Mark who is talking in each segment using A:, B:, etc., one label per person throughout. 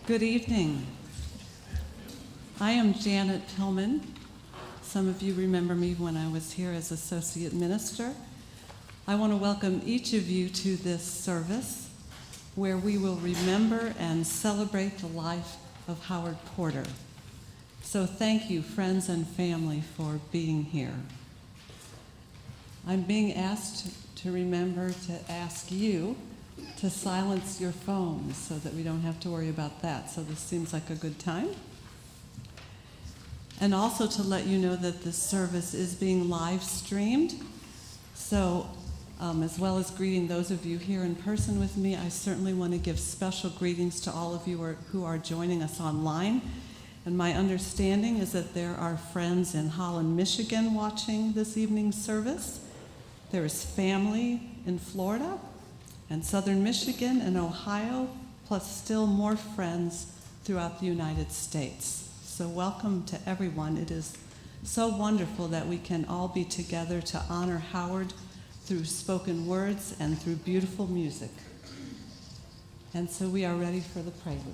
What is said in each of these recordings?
A: Good evening. I am Janet Tillman. Some of you remember me when I was here as Associate Minister. I want to welcome each of you to this service where we will remember and celebrate the life of Howard Porter. So thank you, friends and family, for being here. I'm being asked to remember to ask you to silence your phones so that we don't have to worry about that. So this seems like a good time. And also to let you know that this service is being live streamed. So as well as greeting those of you here in person with me, I certainly want to give special greetings to all of you who are joining us online. And my understanding is that there are friends in Holland, Michigan watching this evening's service. There is family in Florida and Southern Michigan and Ohio, plus still more friends throughout the United States. So welcome to everyone. It is so wonderful that we can all be together to honor Howard through spoken words and through beautiful music. And so we are ready for the prelude.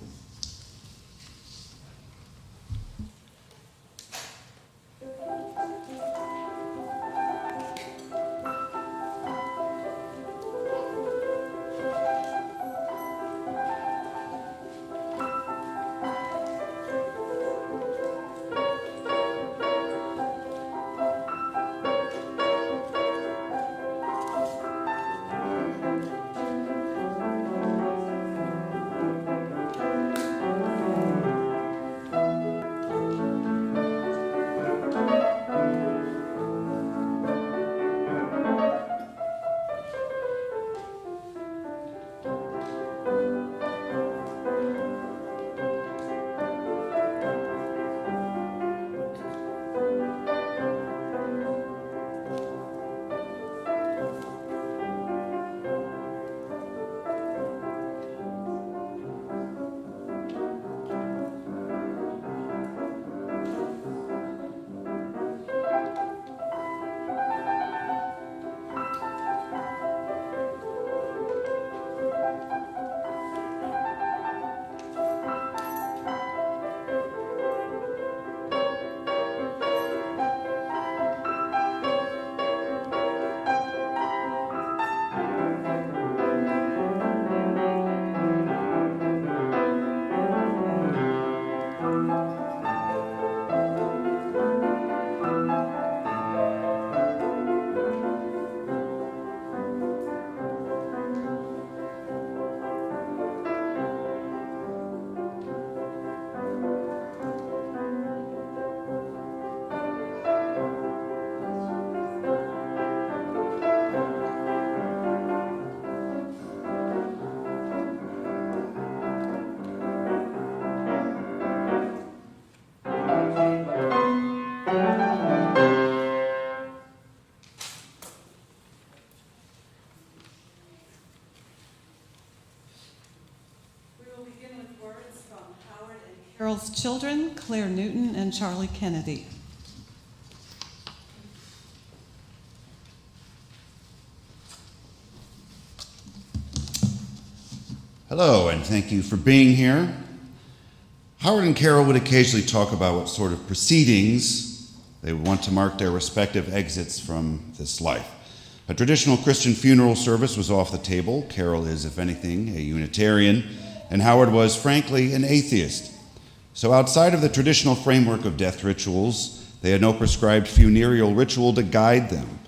A: Carol's children, Claire Newton and Charlie Kennedy.
B: Hello, and thank you for being here. Howard and Carol would occasionally talk about what sort of proceedings they would want to mark their respective exits from this life. A traditional Christian funeral service was off the table. Carol is, if anything, a Unitarian, and Howard was, frankly, an atheist. So outside of the traditional framework of death rituals, they had no prescribed funereal ritual to guide them.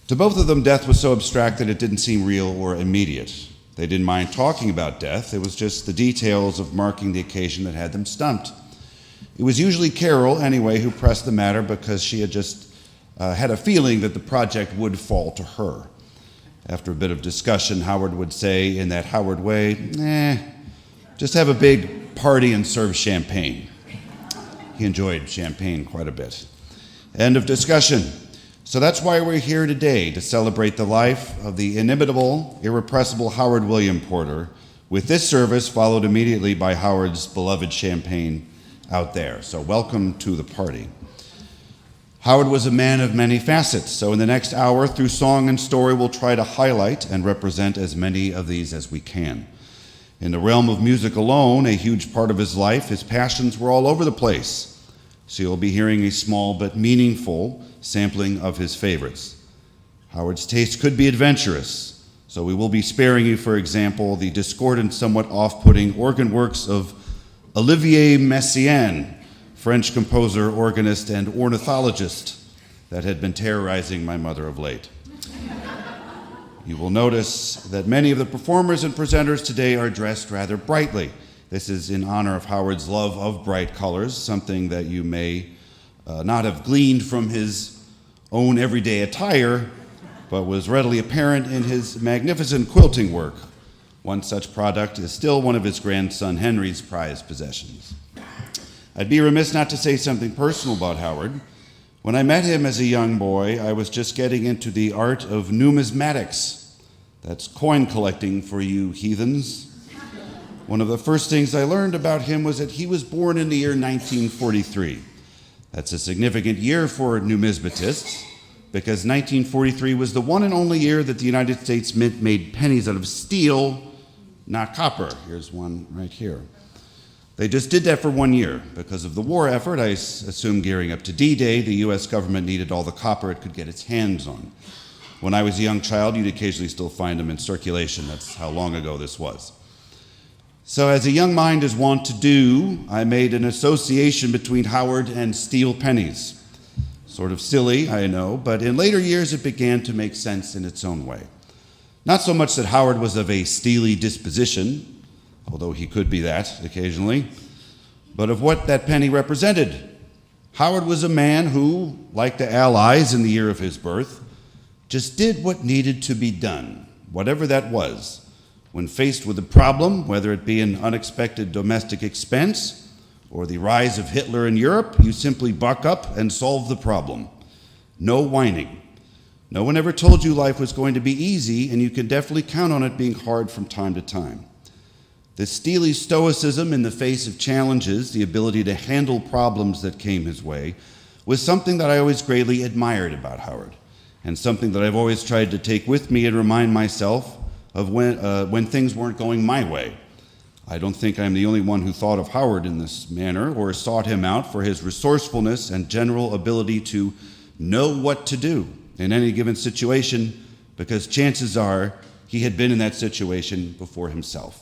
B: To both of them, death was so abstract that it didn't seem real or immediate. They didn't mind talking about death. It was just the details of marking the occasion that had them stumped. It was usually Carol, anyway, who pressed the matter because she had just had a feeling that the project would fall to her. After a bit of discussion, Howard would say, in that Howard way, just have a big party and serve champagne. He enjoyed champagne quite a bit. End of discussion. So that's why we're here today, to celebrate the life of the inimitable, irrepressible Howard William Porter, with this service followed immediately by Howard's beloved champagne out there. So welcome to the party. Howard was a man of many facets, so in the next hour, through song and story, we'll try to highlight and represent as many of these as we can. In the realm of music alone, a huge part of his life, his passions were all over the place. So you'll be hearing a small but meaningful sampling of his favorites. Howard's taste could be adventurous, so we will be sparing you, for example, the discordant, somewhat off-putting organ works of Olivier Messiaen, French composer, organist, and ornithologist that had been terrorizing my mother of late. You will notice that many of the performers and presenters today are dressed rather brightly. This is in honor of Howard's love of bright colors, something that you may not have gleaned from his own everyday attire, but was readily apparent in his magnificent quilting work. One such product is still one of his grandson Henry's prized possessions. I'd be remiss not to say something personal about Howard. When I met him as a young boy, I was just getting into the art of numismatics. That's coin collecting for you heathens. One of the first things I learned about him was that he was born in the year 1943. That's a significant year for numismatists, because 1943 was the one and only year that the United States Mint made pennies out of steel, not copper. Here's one right here. They just did that for 1 year. Because of the war effort, I assume gearing up to D-Day, the US government needed all the copper it could get its hands on. When I was a young child, you'd occasionally still find them in circulation. That's how long ago this was. So as a young mind is wont to do, I made an association between Howard and steel pennies. Sort of silly, I know, but in later years it began to make sense in its own way. Not so much that Howard was of a steely disposition, although he could be that occasionally, but of what that penny represented. Howard was a man who, like the Allies in the year of his birth, just did what needed to be done, whatever that was. When faced with a problem, whether it be an unexpected domestic expense or the rise of Hitler in Europe, you simply buck up and solve the problem. No whining. No one ever told you life was going to be easy, and you can definitely count on it being hard from time to time. This steely stoicism in the face of challenges, the ability to handle problems that came his way, was something that I always greatly admired about Howard, and something that I've always tried to take with me and remind myself of when things weren't going my way. I don't think I'm the only one who thought of Howard in this manner or sought him out for his resourcefulness and general ability to know what to do in any given situation, because chances are he had been in that situation before himself.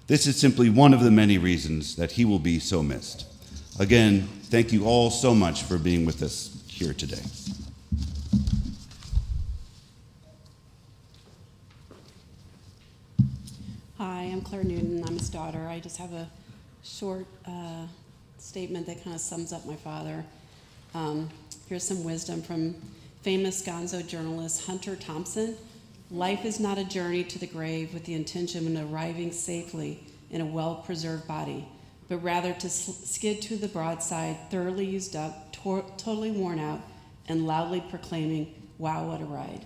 B: This is simply one of the many reasons that he will be so missed. Again, thank you all so much for being with us here today.
C: Hi, I'm Claire Newton. I'm his daughter. I just have a short statement that kind of sums up my father. Here's some wisdom from famous gonzo journalist Hunter Thompson. Life is not a journey to the grave with the intention of arriving safely in a well-preserved body, but rather to skid to the broadside, thoroughly used up, totally worn out, and loudly proclaiming, "Wow, what a ride."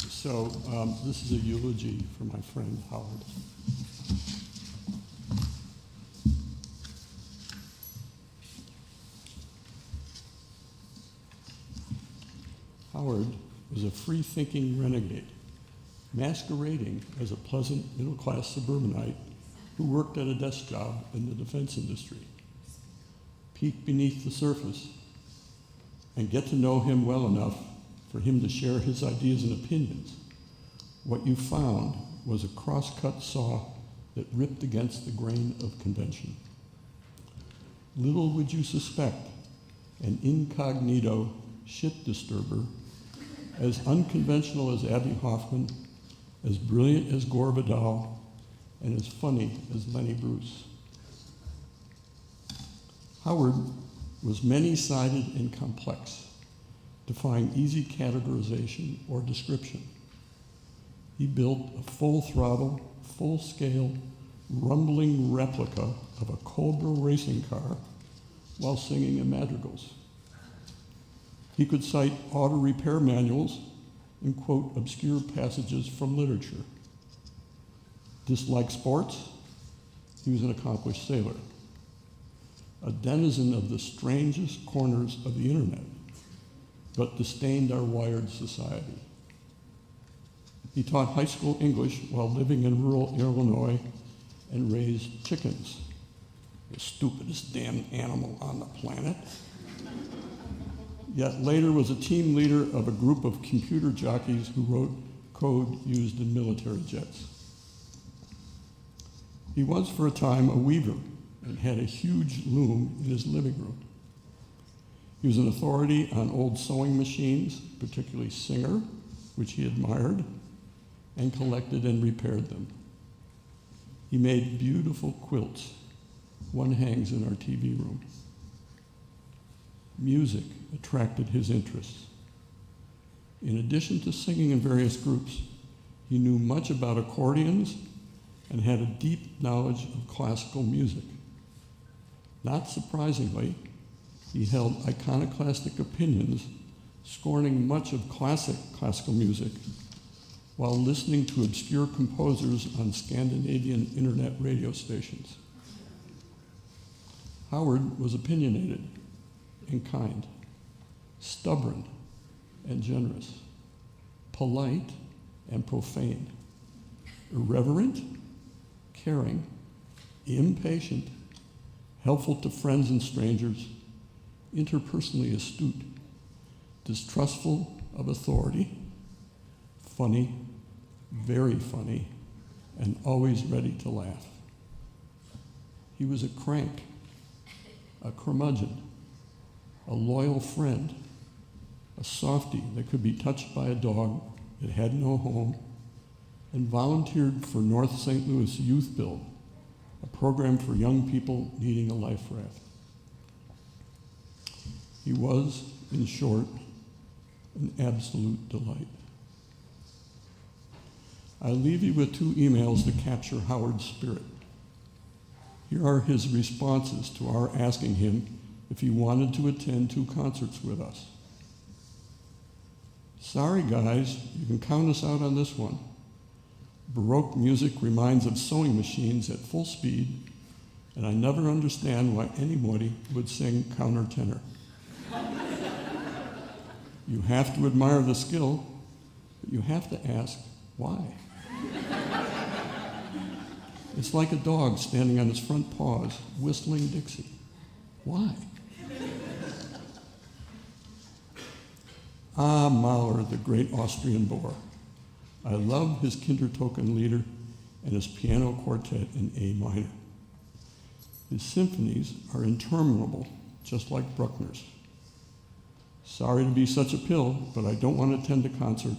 D: So this is a eulogy for my friend Howard. Howard was a free-thinking renegade, masquerading as a pleasant middle-class suburbanite who worked at a desk job in the defense industry. Peek beneath the surface and get to know him well enough for him to share his ideas and opinions. What you found was a cross-cut saw that ripped against the grain of convention. Little would you suspect an incognito shit disturber, as unconventional as Abby Hoffman, as brilliant as Gore Vidal, and as funny as Lenny Bruce. Howard was many-sided and complex, defying easy categorization or description. He built a full-throttle, full-scale, rumbling replica of a Cobra racing car while singing in madrigals. He could cite auto repair manuals and quote obscure passages from literature. Dislike sports? he was an accomplished sailor, a denizen of the strangest corners of the internet, but disdained our wired society. He taught high school English while living in rural Illinois and raised chickens, the stupidest damn animal on the planet. Yet later was a team leader of a group of computer jockeys who wrote code used in military jets. He was for a time a weaver and had a huge loom in his living room. He was an authority on old sewing machines, particularly Singer, which he admired, and collected and repaired them. He made beautiful quilts. One hangs in our TV room. Music attracted his interests. In addition to singing in various groups, he knew much about accordions and had a deep knowledge of classical music. Not surprisingly, he held iconoclastic opinions, scorning much of classical music, while listening to obscure composers on Scandinavian internet radio stations. Howard was opinionated and kind, stubborn and generous, polite and profane, irreverent, caring, impatient, helpful to friends and strangers, interpersonally astute, distrustful of authority, funny, very funny, and always ready to laugh. He was a crank, a curmudgeon, a loyal friend, a softie that could be touched by a dog that had no home, and volunteered for North St. Louis Youth Build, a program for young people needing a life raft. He was, in short, an absolute delight. I leave you with 2 emails to capture Howard's spirit. Here are his responses to our asking him if he wanted to attend 2 concerts with us. Sorry, guys, you can count us out on this one. Baroque music reminds of sewing machines at full speed, and I never understand why anybody would sing countertenor. You have to admire the skill, but you have to ask why. It's like a dog standing on its front paws, whistling Dixie. Why? Ah, Mahler, the great Austrian boor. I love his Kindertoken Lieder and his piano quartet in A minor. His symphonies are interminable, just like Bruckner's. Sorry to be such a pill, but I don't want to attend a concert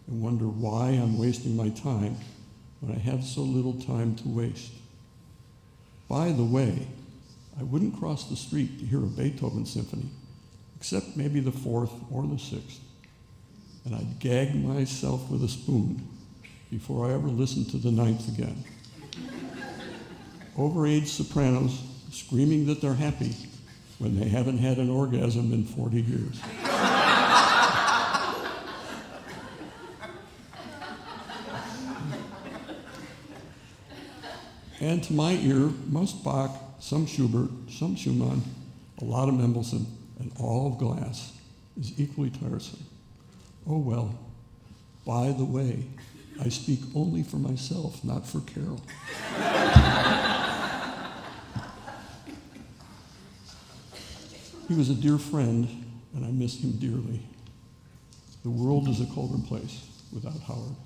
D: and wonder why I'm wasting my time when I have so little time to waste. By the way, I wouldn't cross the street to hear a Beethoven symphony, except maybe the 4th or the 6th. And I'd gag myself with a spoon before I ever listened to the 9th again. Overaged sopranos screaming that they're happy when they haven't had an orgasm in 40 years. And to my ear, most Bach, some Schubert, some Schumann, a lot of Mendelssohn, and all of Glass is equally tiresome. Oh well, by the way, I speak only for myself, not for Carol. He was a dear friend, and I miss him dearly. The world is a colder place without Howard.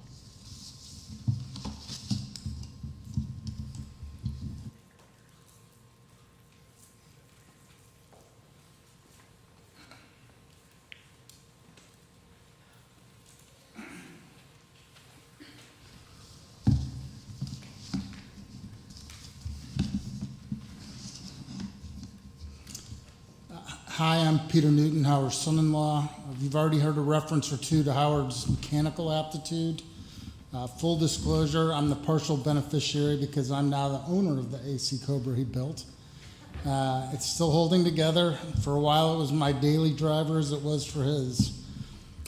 E: Hi, I'm Peter Newton, Howard's son-in-law. You've already heard a reference or 2 to Howard's mechanical aptitude. Full disclosure, I'm the partial beneficiary because I'm now the owner of the AC Cobra he built. It's still holding together. For a while it was my daily driver as it was for his.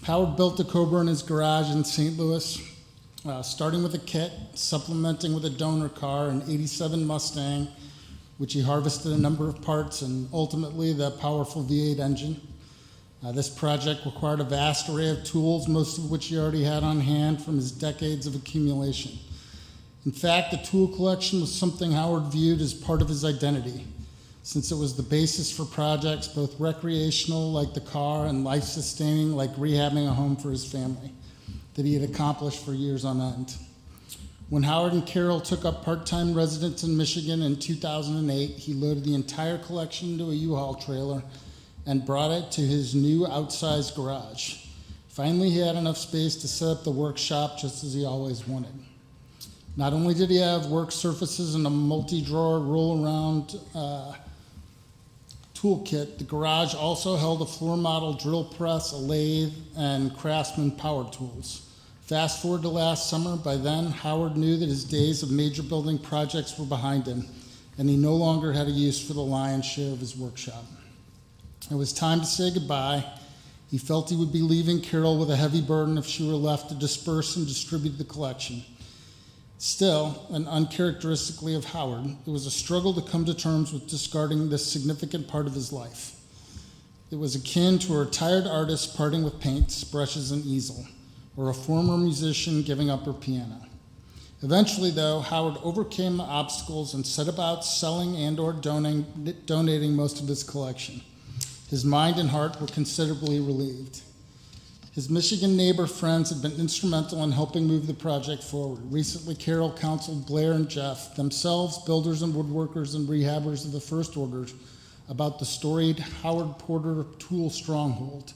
E: Howard built the Cobra in his garage in St. Louis. starting with a kit, supplementing with a donor car, an '87 Mustang, which he harvested a number of parts, and ultimately the powerful V8 engine. This project required a vast array of tools, most of which he already had on hand from his decades of accumulation. In fact, the tool collection was something Howard viewed as part of his identity, since it was the basis for projects both recreational, like the car, and life-sustaining, like rehabbing a home for his family, that he had accomplished for years on end. When Howard and Carol took up part-time residence in Michigan in 2008, he loaded the entire collection into a U-Haul trailer and brought it to his new outsized garage. Finally, he had enough space to set up the workshop just as he always wanted. Not only did he have work surfaces and a multi-drawer roll-around toolkit, the garage also held a floor model drill press, a lathe, and Craftsman power tools. Fast forward to last summer, by then, Howard knew that his days of major building projects were behind him, and he no longer had a use for the lion's share of his workshop. It was time to say goodbye. He felt he would be leaving Carol with a heavy burden if she were left to disperse and distribute the collection. Still, and uncharacteristically of Howard, it was a struggle to come to terms with discarding this significant part of his life. It was akin to a retired artist parting with paints, brushes, and easel, or a former musician giving up her piano. Eventually, though, Howard overcame the obstacles and set about selling and/or donating most of his collection. His mind and heart were considerably relieved. His Michigan neighbor friends had been instrumental in helping move the project forward. Recently, Carol counseled Blair and Jeff, themselves builders and woodworkers and rehabbers of the first order, about the storied Howard Porter tool stronghold.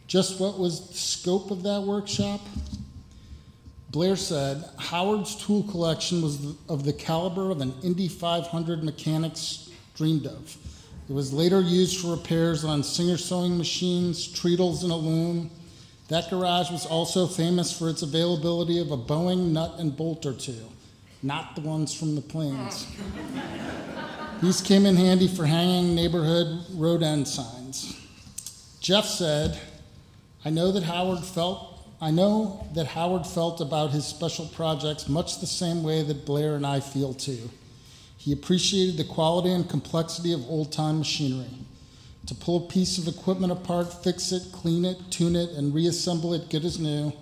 E: Just what was the scope of that workshop? Blair said, Howard's tool collection was of the caliber of an Indy 500 mechanic's dreamed of. It was later used for repairs on Singer sewing machines, treadles, and a loom. That garage was also famous for its availability of a Boeing nut and bolt or two, not the ones from the planes. These came in handy for hanging neighborhood road end signs. Jeff said, I know that Howard felt about his special projects much the same way that Blair and I feel too. He appreciated the quality and complexity of old-time machinery. To pull a piece of equipment apart, fix it, clean it, tune it, and reassemble it good as new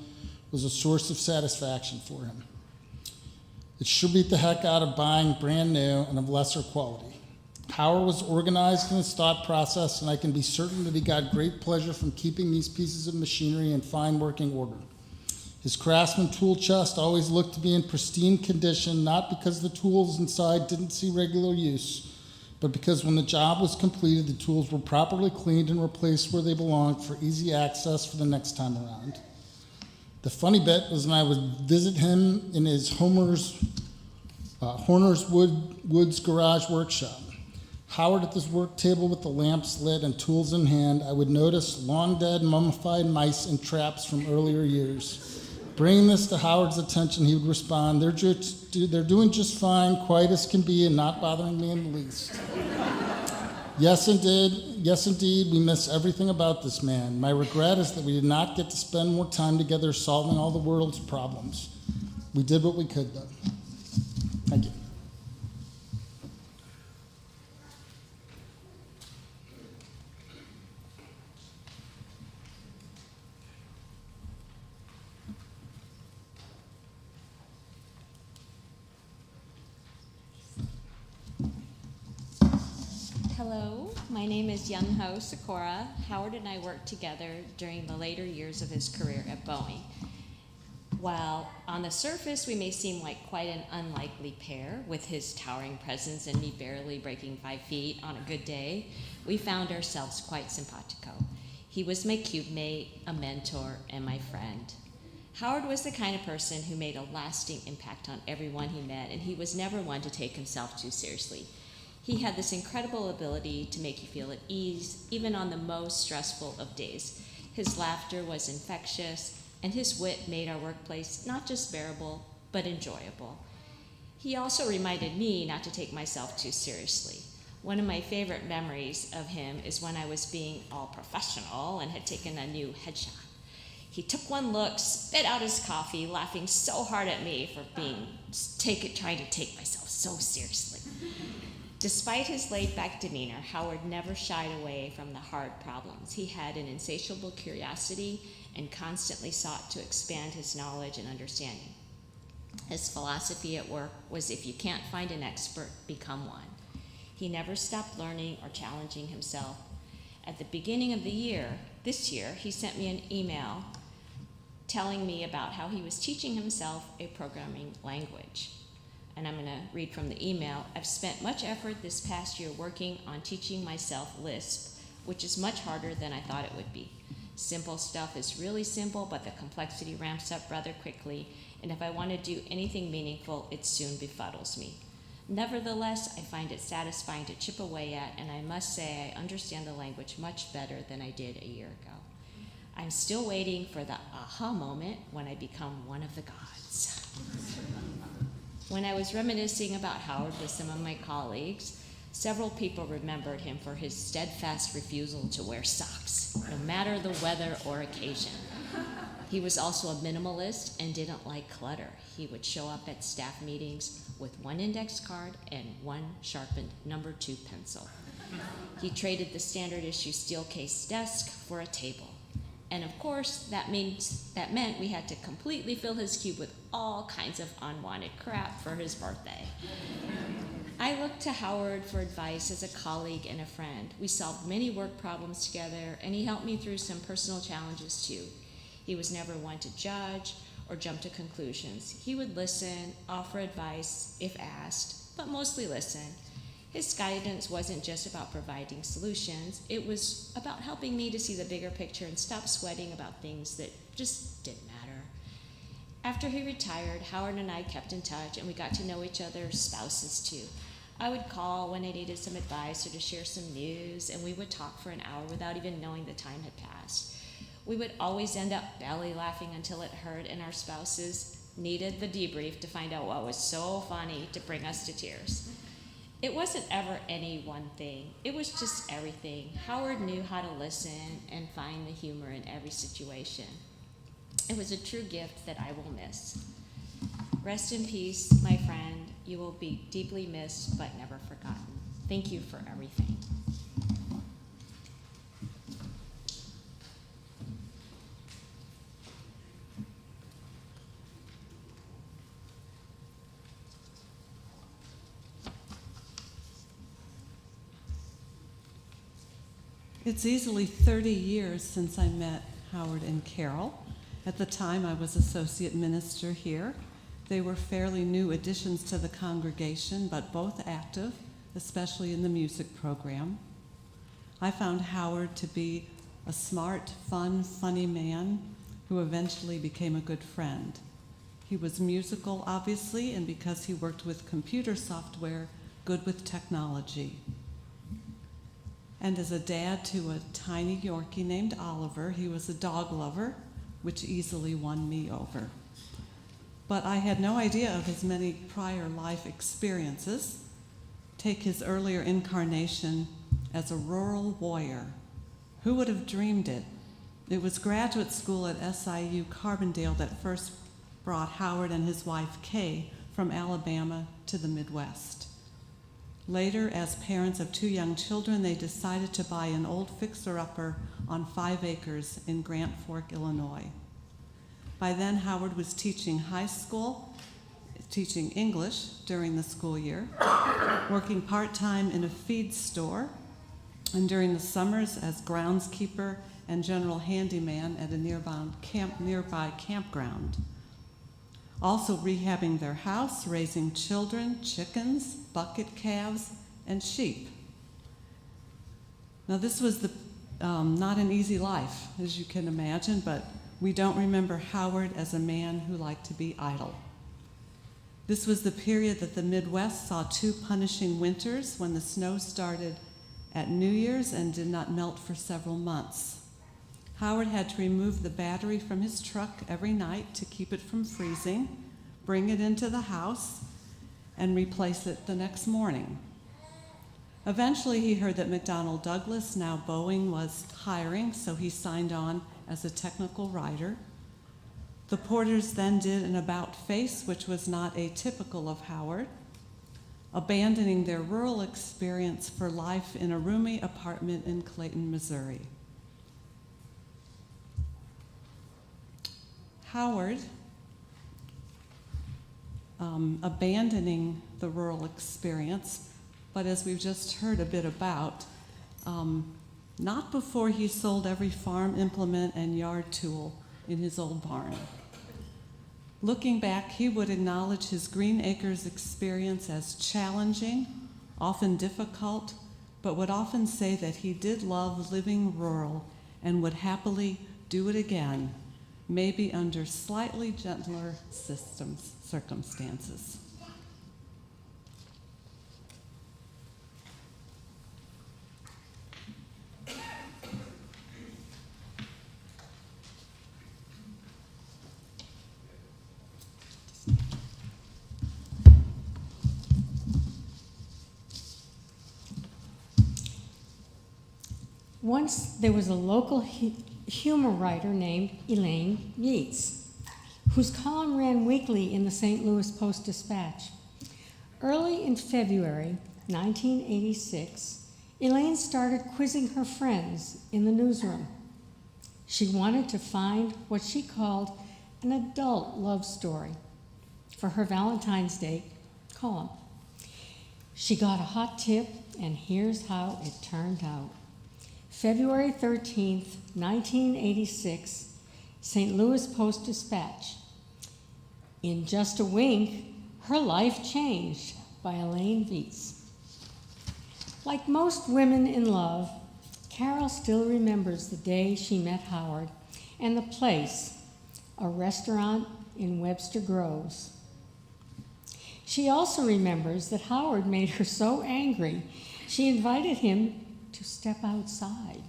E: was a source of satisfaction for him. It sure beat the heck out of buying brand new and of lesser quality. Howard was organized in his thought process, and I can be certain that he got great pleasure from keeping these pieces of machinery in fine working order. His Craftsman tool chest always looked to be in pristine condition, not because the tools inside didn't see regular use, but because when the job was completed, the tools were properly cleaned and replaced where they belonged for easy access for the next time around. The funny bit was when I would visit him in his Horner's Woods garage workshop. Howard at this work table with the lamps lit and tools in hand, I would notice long dead mummified mice and traps from earlier years. Bringing this to Howard's attention, he would respond, they're doing just fine, quiet as can be, and not bothering me in the least. Yes, indeed, we miss everything about this man. My regret is that we did not get to spend more time together solving all the world's problems. We did what we could, though. Thank you.
F: Hello, my name is Young-Ho Sakura. Howard and I worked together during the later years of his career at Boeing. While on the surface we may seem like quite an unlikely pair, with his towering presence and me barely breaking 5 feet on a good day, we found ourselves quite simpatico. He was my cube mate, a mentor, and my friend. Howard was the kind of person who made a lasting impact on everyone he met, and he was never one to take himself too seriously. He had this incredible ability to make you feel at ease, even on the most stressful of days. His laughter was infectious, and his wit made our workplace not just bearable, but enjoyable. He also reminded me not to take myself too seriously. One of my favorite memories of him is when I was being all professional and had taken a new headshot. He took one look, spit out his coffee, laughing so hard at me for trying to take myself so seriously. Despite his laid-back demeanor, Howard never shied away from the hard problems. He had an insatiable curiosity and constantly sought to expand his knowledge and understanding. His philosophy at work was, if you can't find an expert, become one. He never stopped learning or challenging himself. At the beginning of this year, he sent me an email telling me about how he was teaching himself a programming language. And I'm going to read from the email. I've spent much effort this past year working on teaching myself Lisp, which is much harder than I thought it would be. Simple stuff is really simple, but the complexity ramps up rather quickly, and if I want to do anything meaningful, it soon befuddles me. Nevertheless, I find it satisfying to chip away at, and I must say I understand the language much better than I did a year ago. I'm still waiting for the aha moment when I become one of the gods. When I was reminiscing about Howard with some of my colleagues, several people remembered him for his steadfast refusal to wear socks, no matter the weather or occasion. He was also a minimalist and didn't like clutter. He would show up at staff meetings with one index card and one sharpened number 2 pencil. He traded the standard issue steel case desk for a table. And of course, that meant we had to completely fill his cube with all kinds of unwanted crap for his birthday. I looked to Howard for advice as a colleague and a friend. We solved many work problems together, and he helped me through some personal challenges too. He was never one to judge or jump to conclusions. He would listen, offer advice if asked, but mostly listen. His guidance wasn't just about providing solutions. It was about helping me to see the bigger picture and stop sweating about things that just didn't matter. After he retired, Howard and I kept in touch, and we got to know each other's spouses too. I would call when I needed some advice or to share some news, and we would talk for an hour without even knowing the time had passed. We would always end up belly laughing until it hurt, and our spouses needed the debrief to find out what was so funny to bring us to tears. It wasn't ever any one thing. It was just everything. Howard knew how to listen and find the humor in every situation. It was a true gift that I will miss. Rest in peace, my friend. You will be deeply missed, but never forgotten. Thank you for everything.
A: It's easily 30 years since I met Howard and Carol. At the time, I was associate minister here. They were fairly new additions to the congregation, but both active, especially in the music program. I found Howard to be a smart, fun, funny man who eventually became a good friend. He was musical, obviously, and because he worked with computer software, good with technology. And as a dad to a tiny Yorkie named Oliver, he was a dog lover, which easily won me over. But I had no idea of his many prior life experiences. Take his earlier incarnation as a rural warrior. Who would have dreamed it? It was graduate school at SIU Carbondale that first brought Howard and his wife Kay from Alabama to the Midwest. Later, as parents of 2 young children, they decided to buy an old fixer-upper on 5 acres in Grand Fork, Illinois. By then, Howard was teaching high school, teaching English during the school year, working part-time in a feed store, and during the summers as groundskeeper and general handyman at a nearby campground. Also rehabbing their house, raising children, chickens, bucket calves, and sheep. Now this was not an easy life, as you can imagine, but we don't remember Howard as a man who liked to be idle. This was the period that the Midwest saw 2 punishing winters when the snow started at New Year's and did not melt for several months. Howard had to remove the battery from his truck every night to keep it from freezing, bring it into the house, and replace it the next morning. Eventually, he heard that McDonnell Douglas, now Boeing, was hiring, so he signed on as a technical writer. The Porters then did an about-face, which was not atypical of Howard, abandoning their rural experience for life in a roomy apartment in Clayton, Missouri. Howard, abandoning the rural experience, but as we've just heard a bit about, not before he sold every farm implement and yard tool in his old barn. Looking back, he would acknowledge his Green Acres experience as challenging, often difficult, but would often say that he did love living rural and would happily do it again, maybe under slightly gentler circumstances.
G: Once there was a local humor writer named Elaine Yeats, whose column ran weekly in the St. Louis Post-Dispatch. Early in February 1986, Elaine started quizzing her friends in the newsroom. She wanted to find what she called an adult love story for her Valentine's Day column. She got a hot tip, and here's how it turned out. February 13th, 1986, St. Louis Post-Dispatch. In just a wink, her life changed by Elaine Yeats. Like most women in love, Carol still remembers the day she met Howard and the place, a restaurant in Webster Groves. She also remembers that Howard made her so angry, she invited him to step outside.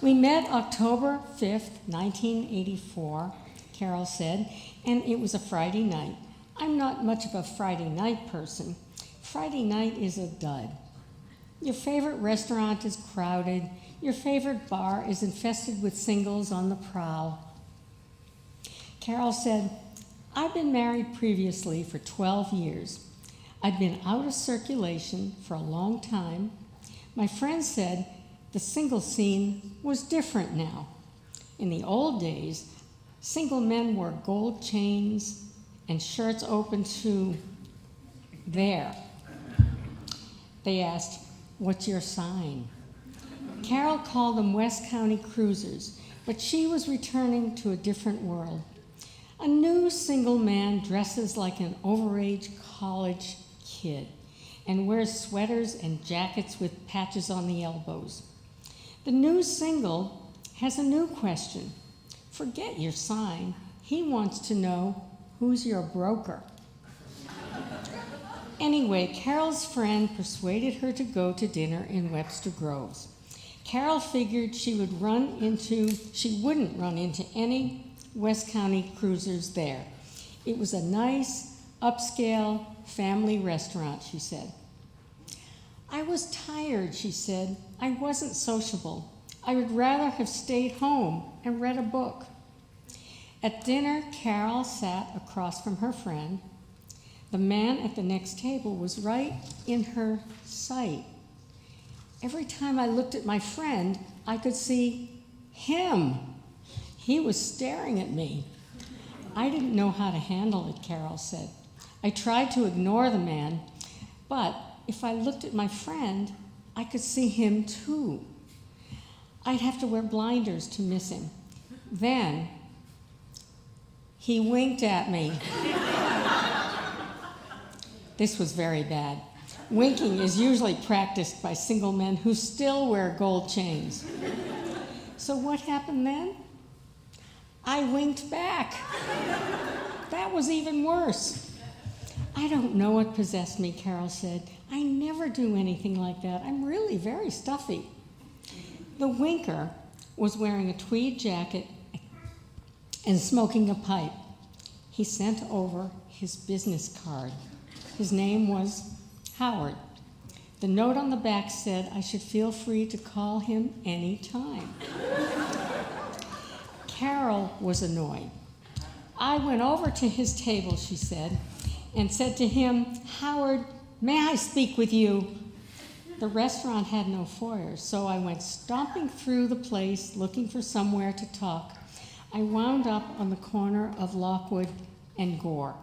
G: We met October 5th, 1984, Carol said, and it was a Friday night. I'm not much of a Friday night person. Friday night is a dud. Your favorite restaurant is crowded. Your favorite bar is infested with singles on the prowl. Carol said, I've been married previously for 12 years. I'd been out of circulation for a long time. My friend said the single scene was different now. In the old days, single men wore gold chains and shirts open to there. They asked, what's your sign? Carol called them West County cruisers, but she was returning to a different world. A new single man dresses like an overage college kid and wears sweaters and jackets with patches on the elbows. The new single has a new question. Forget your sign. He wants to know who's your broker. Anyway, Carol's friend persuaded her to go to dinner in Webster Groves. Carol figured she wouldn't run into any West County cruisers there. It was a nice, upscale family restaurant, she said. I was tired, she said. I wasn't sociable. I would rather have stayed home and read a book. At dinner, Carol sat across from her friend. The man at the next table was right in her sight. Every time I looked at my friend, I could see him. He was staring at me. I didn't know how to handle it, Carol said. I tried to ignore the man, but if I looked at my friend, I could see him too. I'd have to wear blinders to miss him. Then he winked at me. This was very bad. Winking is usually practiced by single men who still wear gold chains. So what happened then? I winked back. That was even worse. I don't know what possessed me, Carol said. I never do anything like that. I'm really very stuffy. The winker was wearing a tweed jacket and smoking a pipe. He sent over his business card. His name was Howard. The note on the back said I should feel free to call him any time. Carol was annoyed. I went over to his table, she said, and said to him, "Howard, may I speak with you?" The restaurant had no foyer, so I went stomping through the place looking for somewhere to talk. I wound up on the corner of Lockwood and Gore.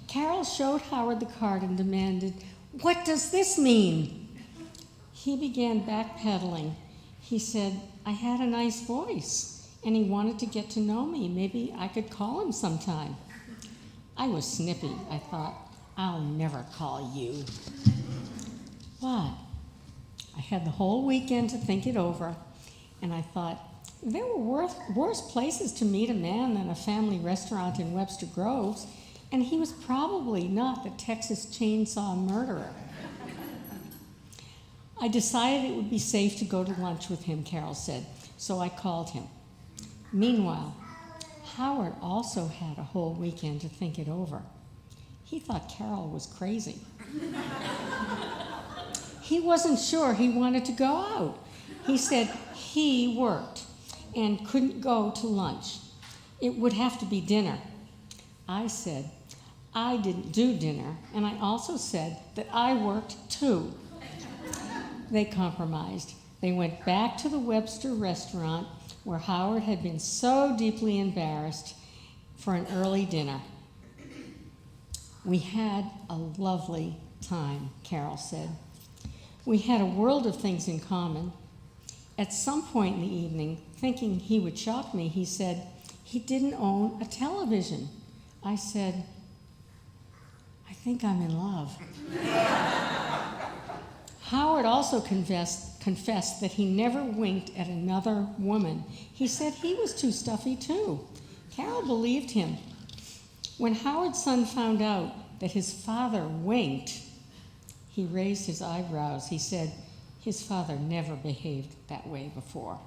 G: Carol showed Howard the card and demanded, "What does this mean?" He began backpedaling. He said, I had a nice voice, and he wanted to get to know me. Maybe I could call him sometime. I was snippy. I thought, I'll never call you. What? I had the whole weekend to think it over, and I thought, there were worse places to meet a man than a family restaurant in Webster Groves, and he was probably not the Texas Chainsaw Murderer. I decided it would be safe to go to lunch with him, Carol said, so I called him. Meanwhile, Howard also had a whole weekend to think it over. He thought Carol was crazy. He wasn't sure he wanted to go out. He said he worked and couldn't go to lunch. It would have to be dinner. I said I didn't do dinner, and I also said that I worked too. They compromised. They went back to the Webster restaurant where Howard had been so deeply embarrassed for an early dinner. We had a lovely time, Carol said. We had a world of things in common. At some point in the evening, thinking he would shock me, he said he didn't own a television. I said, I think I'm in love. Howard also confessed that he never winked at another woman. He said he was too stuffy too. Carol believed him. When Howard's son found out that his father winked, he raised his eyebrows. He said his father never behaved that way before.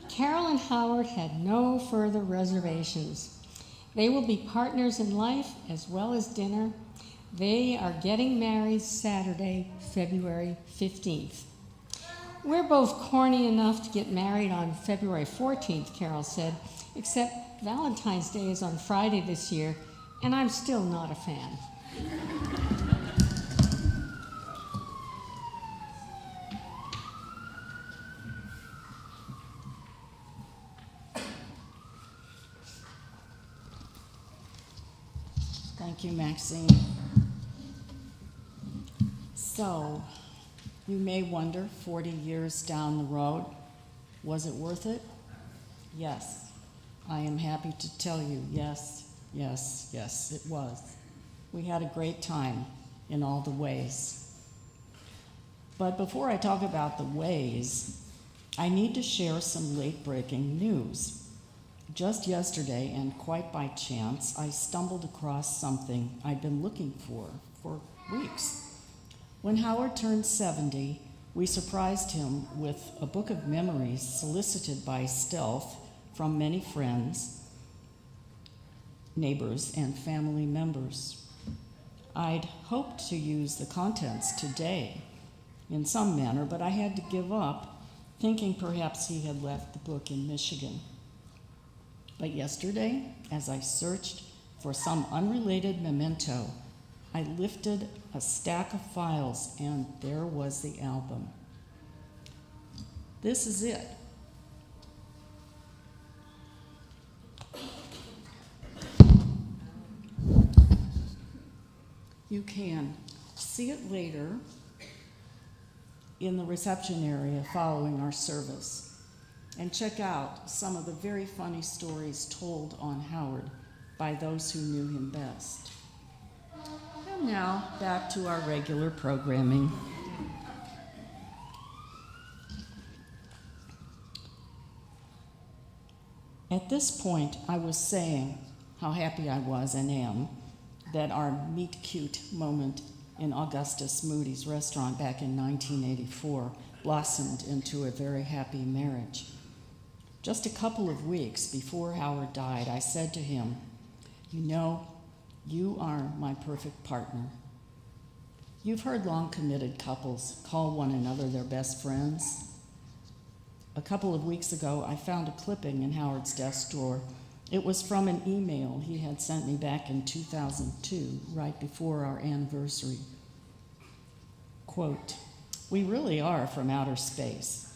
G: Carol and Howard had no further reservations. They will be partners in life as well as dinner. They are getting married Saturday, February 15th. We're both corny enough to get married on February 14th, Carol said, except Valentine's Day is on Friday this year, and I'm still not a fan.
H: Thank you, Maxine. So, you may wonder, 40 years down the road, was it worth it? Yes. I am happy to tell you, yes, yes, yes, it was. We had a great time in all the ways. But before I talk about the ways, I need to share some late-breaking news. Just yesterday, and quite by chance, I stumbled across something I'd been looking for weeks. When Howard turned 70, we surprised him with a book of memories solicited by stealth from many friends, neighbors, and family members. I'd hoped to use the contents today in some manner, but I had to give up, thinking perhaps he had left the book in Michigan. But yesterday, as I searched for some unrelated memento, I lifted a stack of files, and there was the album. This is it. You can see it later in the reception area following our service, and check out some of the very funny stories told on Howard by those who knew him best. And now, back to our regular programming. At this point, I was saying how happy I was and am that our meet-cute moment in Augustus Moody's restaurant back in 1984 blossomed into a very happy marriage. Just a couple of weeks before Howard died, I said to him, you know, you are my perfect partner. You've heard long committed couples call one another their best friends. A couple of weeks ago, I found a clipping in Howard's desk drawer. It was from an email he had sent me back in 2002, right before our anniversary. Quote, "We really are from outer space.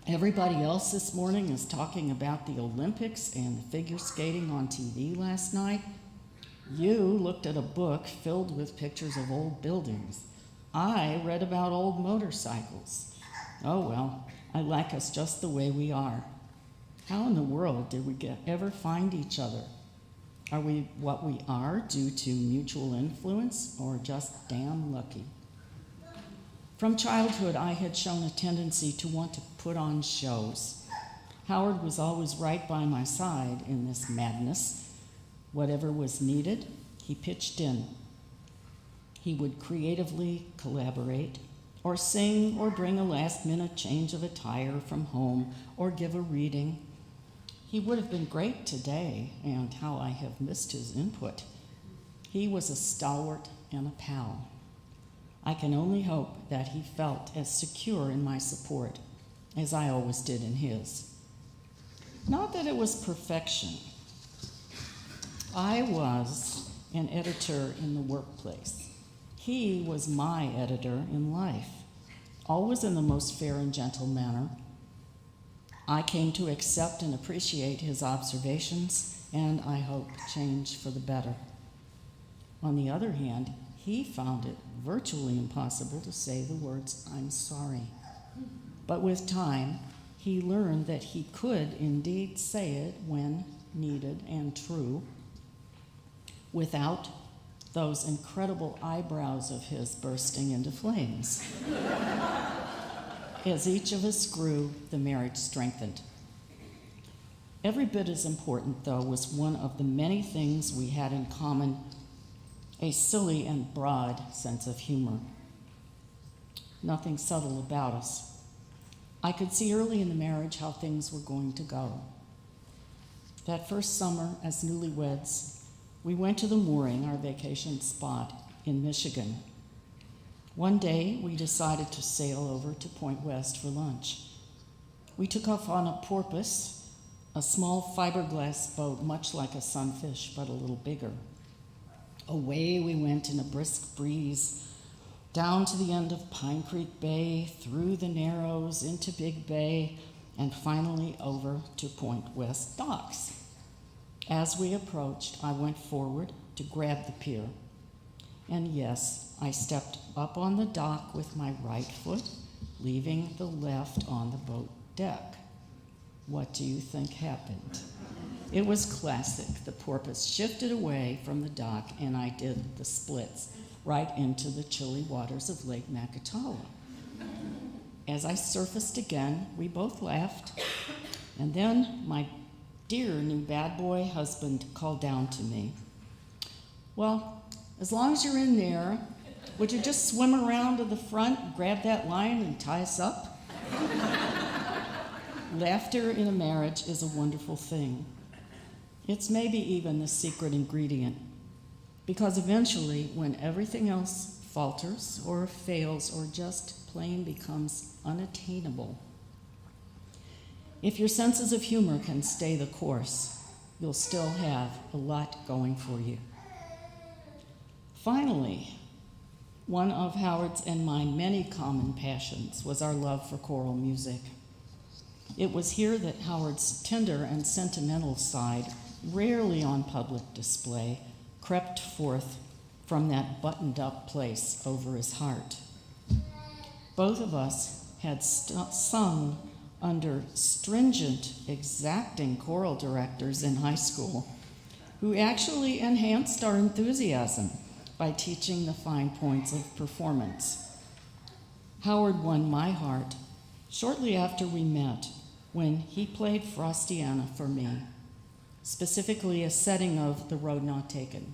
H: Everybody else this morning is talking about the Olympics and the figure skating on TV last night. You looked at a book filled with pictures of old buildings. I read about old motorcycles. Oh well, I like us just the way we are. How in the world did we ever find each other? Are we what we are due to mutual influence or just damn lucky?" From childhood, I had shown a tendency to want to put on shows. Howard was always right by my side in this madness. Whatever was needed, he pitched in. He would creatively collaborate, or sing, or bring a last-minute change of attire from home, or give a reading. He would have been great today, and how I have missed his input. He was a stalwart and a pal. I can only hope that he felt as secure in my support as I always did in his. Not that it was perfection. I was an editor in the workplace. He was my editor in life, always in the most fair and gentle manner. I came to accept and appreciate his observations, and I hope change for the better. On the other hand, he found it virtually impossible to say the words, "I'm sorry." But with time, he learned that he could indeed say it when needed and true, without those incredible eyebrows of his bursting into flames. As each of us grew, the marriage strengthened. Every bit as important, though, was one of the many things we had in common: a silly and broad sense of humor. Nothing subtle about us. I could see early in the marriage how things were going to go. That first summer, as newlyweds, we went to the mooring, our vacation spot, in Michigan. One day, we decided to sail over to Point West for lunch. We took off on a porpoise, a small fiberglass boat, much like a sunfish, but a little bigger. Away we went in a brisk breeze, down to the end of Pine Creek Bay, through the Narrows, into Big Bay, and finally over to Point West docks. As we approached, I went forward to grab the pier. And yes, I stepped up on the dock with my right foot, leaving the left on the boat deck. What do you think happened? It was classic. The porpoise shifted away from the dock, and I did the splits right into the chilly waters of Lake Macatawa. As I surfaced again, we both laughed, and then my dear new bad boy husband called down to me. "Well, as long as you're in there, would you just swim around to the front, grab that line, and tie us up?" Laughter in a marriage is a wonderful thing. It's maybe even the secret ingredient, because eventually, when everything else falters or fails or just plain becomes unattainable, if your senses of humor can stay the course, you'll still have a lot going for you. Finally, one of Howard's and my many common passions was our love for choral music. It was here that Howard's tender and sentimental side, rarely on public display, crept forth from that buttoned-up place over his heart. Both of us had sung under stringent, exacting choral directors in high school who actually enhanced our enthusiasm by teaching the fine points of performance. Howard won my heart shortly after we met when he played Frostiana for me, specifically a setting of The Road Not Taken.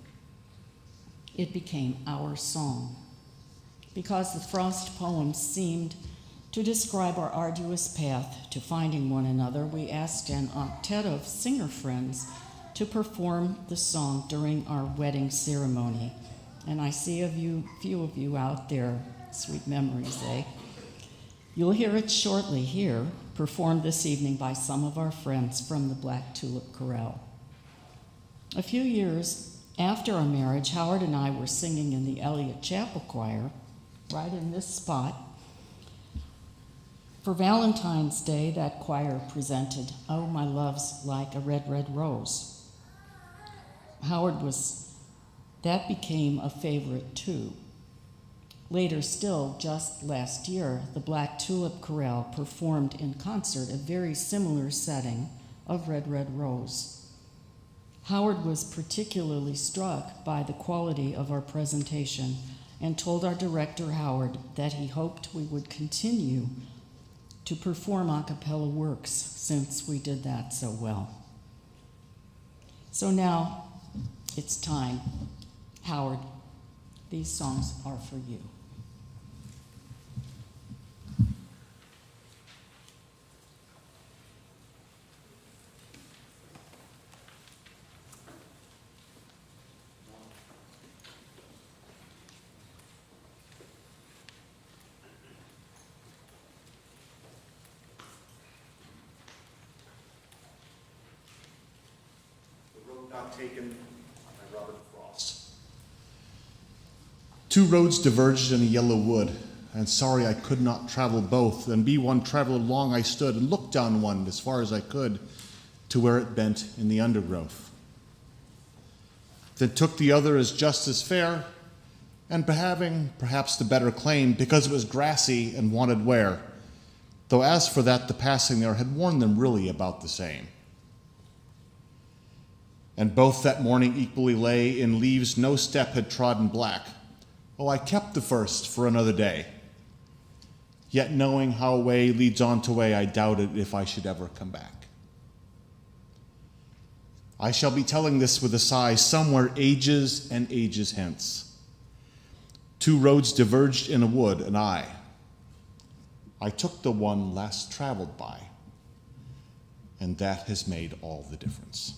H: It became our song. Because the Frost poem seemed to describe our arduous path to finding one another, we asked an octet of singer friends to perform the song during our wedding ceremony, and I see few of you out there, sweet memories, eh? You'll hear it shortly here, performed this evening by some of our friends from the Black Tulip Chorale. A few years after our marriage, Howard and I were singing in the Eliot Chapel Choir, right in this spot. For Valentine's Day, that choir presented "Oh, My Love's Like a Red, Red Rose." That became a favorite too. Later still, just last year, the Black Tulip Chorale performed in concert a very similar setting of Red, Red Rose. Howard was particularly struck by the quality of our presentation and told our director, Howard, that he hoped we would continue to perform a cappella works since we did that so well. So now it's time. Howard, these songs are for you.
I: Not Taken by Robert Frost. Two roads diverged in a yellow wood, and sorry I could not travel both, and be one traveler long I stood, and looked down one as far as I could, to where it bent in the undergrowth. Then took the other as just as fair, and having perhaps the better claim, because it was grassy and wanted wear, though as for that the passing there had warned them really about the same. And both that morning equally lay in leaves no step had trodden black. Oh, I kept the first for another day. Yet knowing how way leads on to way, I doubted if I should ever come back. I shall be telling this with a sigh somewhere ages and ages hence. Two roads diverged in a wood, and I took the one last traveled by, and that has made all the difference.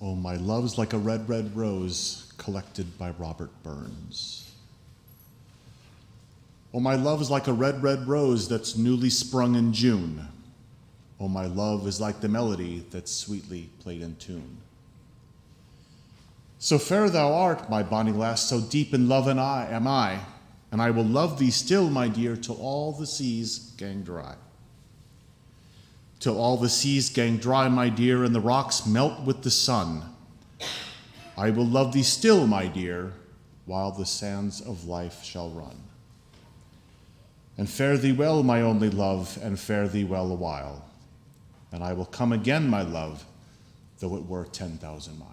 I: Oh, my love's like a red, red rose collected by Robert Burns. Oh, my love is like a red, red rose that's newly sprung in June. Oh, my love is like the melody that's sweetly played in tune. So fair thou art, my bonny lass, so deep in love am I, and I will love thee still, my dear, till all the seas gang dry. Till all the seas gang dry, my dear, and the rocks melt with the sun. I will love thee still, my dear, while the sands of life shall run. And fare thee well, my only love, and fare thee well a while. And I will come again, my love, though it were 10,000 miles.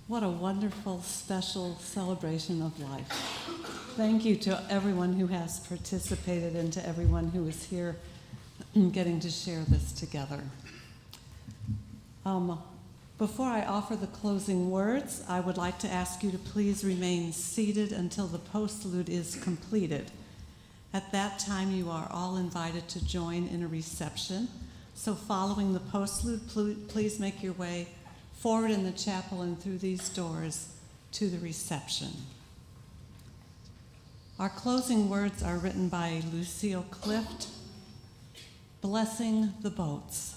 A: What a wonderful, special celebration of life. Thank you to everyone who has participated and to everyone who is here getting to share this together. Before I offer the closing words, I would like to ask you to please remain seated until the postlude is completed. At that time, you are all invited to join in a reception. So following the postlude, please make your way forward in the chapel and through these doors to the reception. Our closing words are written by Lucille Clift, Blessing the Boats.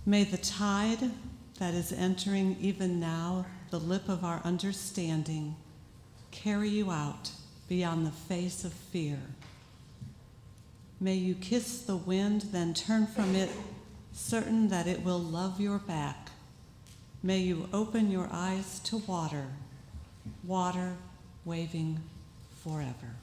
A: May the tide that is entering even now the lip of our understanding carry you out beyond the face of fear. May you kiss the wind, then turn from it, certain that it will love your back. May you open your eyes to water, water waving forever.